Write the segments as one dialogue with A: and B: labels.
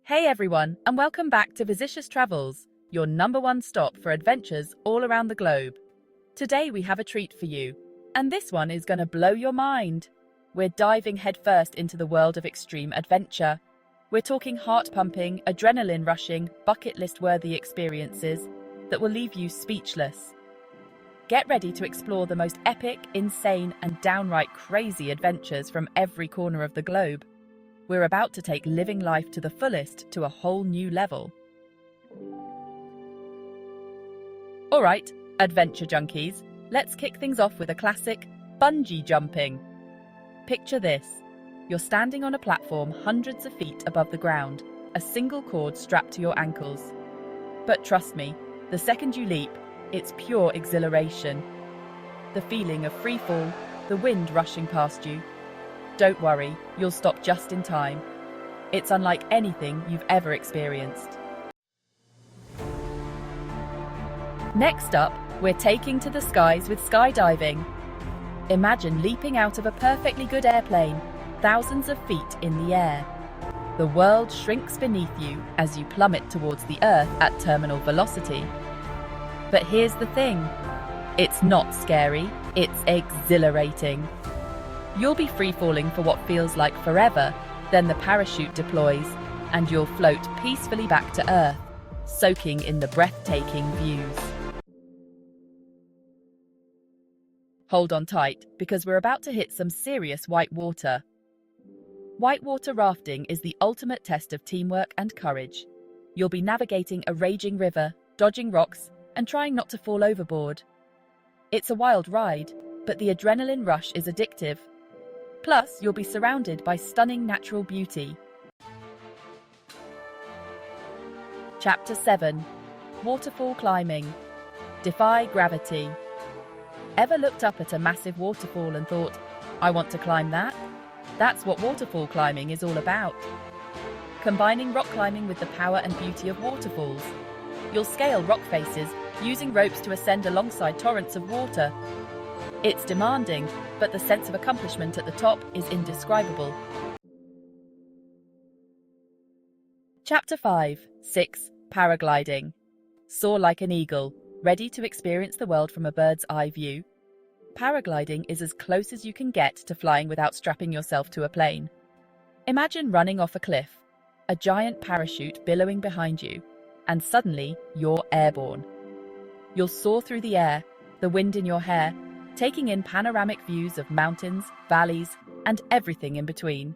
A: Hey everyone, and welcome back to Visicious Travels, your #1 stop for adventures all around the globe. Today we have a treat for you, and this one is going to blow your mind. We're diving headfirst into the world of extreme adventure. We're talking heart-pumping, adrenaline-rushing, bucket list-worthy experiences that will leave you speechless. Get ready to explore the most epic, insane, and downright crazy adventures from every corner of the globe. We're about to take living life to the fullest to a whole new level. All right, adventure junkies, let's kick things off with a classic, bungee jumping. Picture this. You're standing on a platform hundreds of feet above the ground, a single cord strapped to your ankles. But trust me, the second you leap, it's pure exhilaration. The feeling of free fall, the wind rushing past you. Don't worry, you'll stop just in time. It's unlike anything you've ever experienced. Next up, we're taking to the skies with skydiving. Imagine leaping out of a perfectly good airplane, thousands of feet in the air. The world shrinks beneath you as you plummet towards the earth at terminal velocity. But here's the thing. It's not scary, it's exhilarating. You'll be free-falling for what feels like forever, then the parachute deploys, and you'll float peacefully back to Earth, soaking in the breathtaking views. Hold on tight, because we're about to hit some serious white water. Whitewater rafting is the ultimate test of teamwork and courage. You'll be navigating a raging river, dodging rocks, and trying not to fall overboard. It's a wild ride, but the adrenaline rush is addictive. Plus, you'll be surrounded by stunning natural beauty. Chapter 7. Waterfall Climbing. Defy Gravity. Ever looked up at a massive waterfall and thought, I want to climb that? That's what waterfall climbing is all about. Combining rock climbing with the power and beauty of waterfalls. You'll scale rock faces, using ropes to ascend alongside torrents of water. It's demanding, but the sense of accomplishment at the top is indescribable. Chapter 5. 6. Paragliding. Soar like an eagle, ready to experience the world from a bird's eye view. Paragliding is as close as you can get to flying without strapping yourself to a plane. Imagine running off a cliff, a giant parachute billowing behind you, and suddenly you're airborne. You'll soar through the air, the wind in your hair, taking in panoramic views of mountains, valleys, and everything in between.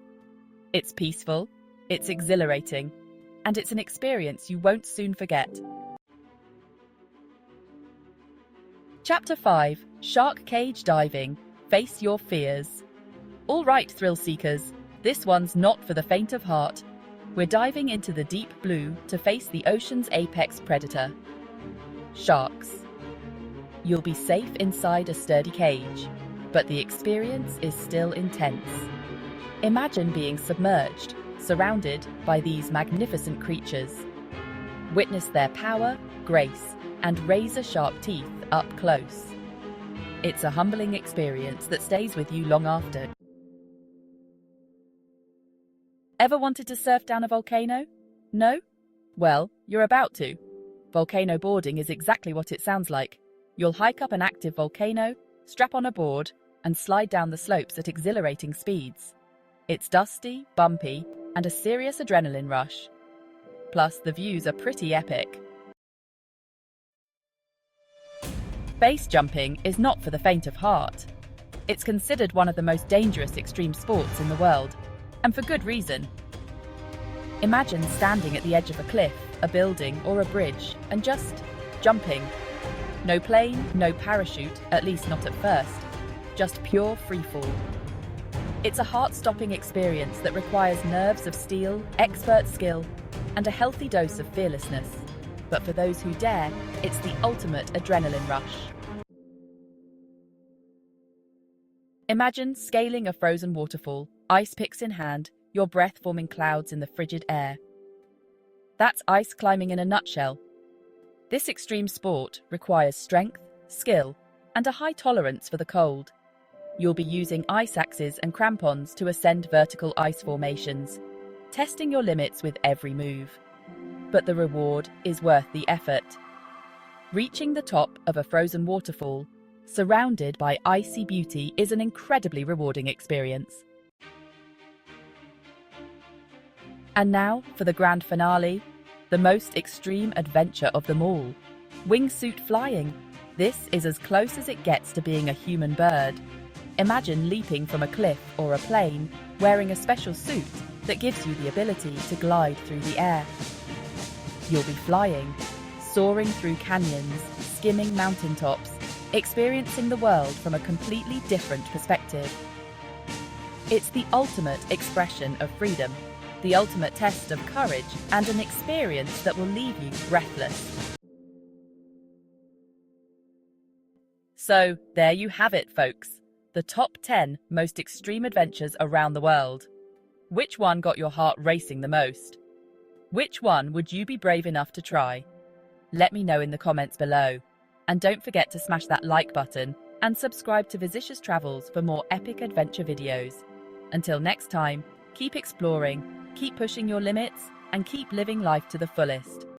A: It's peaceful, it's exhilarating, and it's an experience you won't soon forget. Chapter 5. Shark Cage Diving. Face your fears. All right, thrill seekers, this one's not for the faint of heart. We're diving into the deep blue to face the ocean's apex predator. Sharks. You'll be safe inside a sturdy cage, but the experience is still intense. Imagine being submerged, surrounded by these magnificent creatures. Witness their power, grace, and razor-sharp teeth up close. It's a humbling experience that stays with you long after. Ever wanted to surf down a volcano? No? Well, you're about to. Volcano boarding is exactly what it sounds like. You'll hike up an active volcano, strap on a board, and slide down the slopes at exhilarating speeds. It's dusty, bumpy, and a serious adrenaline rush. Plus, the views are pretty epic. Base jumping is not for the faint of heart. It's considered one of the most dangerous extreme sports in the world, and for good reason. Imagine standing at the edge of a cliff, a building, or a bridge, and just jumping. No plane, no parachute, at least not at first. Just pure freefall. It's a heart-stopping experience that requires nerves of steel, expert skill, and a healthy dose of fearlessness. But for those who dare, it's the ultimate adrenaline rush. Imagine scaling a frozen waterfall, ice picks in hand, your breath forming clouds in the frigid air. That's ice climbing in a nutshell. This extreme sport requires strength, skill, and a high tolerance for the cold. You'll be using ice axes and crampons to ascend vertical ice formations. testing your limits with every move. But the reward is worth the effort. Reaching the top of a frozen waterfall, surrounded by icy beauty, is an incredibly rewarding experience. And now for the grand finale, the most extreme adventure of them all, wingsuit flying. This is as close as it gets to being a human bird. Imagine leaping from a cliff or a plane, wearing a special suit that gives you the ability to glide through the air. You'll be flying, soaring through canyons, skimming mountaintops, experiencing the world from a completely different perspective. It's the ultimate expression of freedom, the ultimate test of courage, and an experience that will leave you breathless. So, there you have it, folks. The top 10 most extreme adventures around the world. Which one got your heart racing the most? Which one would you be brave enough to try? Let me know in the comments below. And don't forget to smash that like button and subscribe to Visicious Travels for more epic adventure videos. Until next time, keep exploring, keep pushing your limits, and keep living life to the fullest.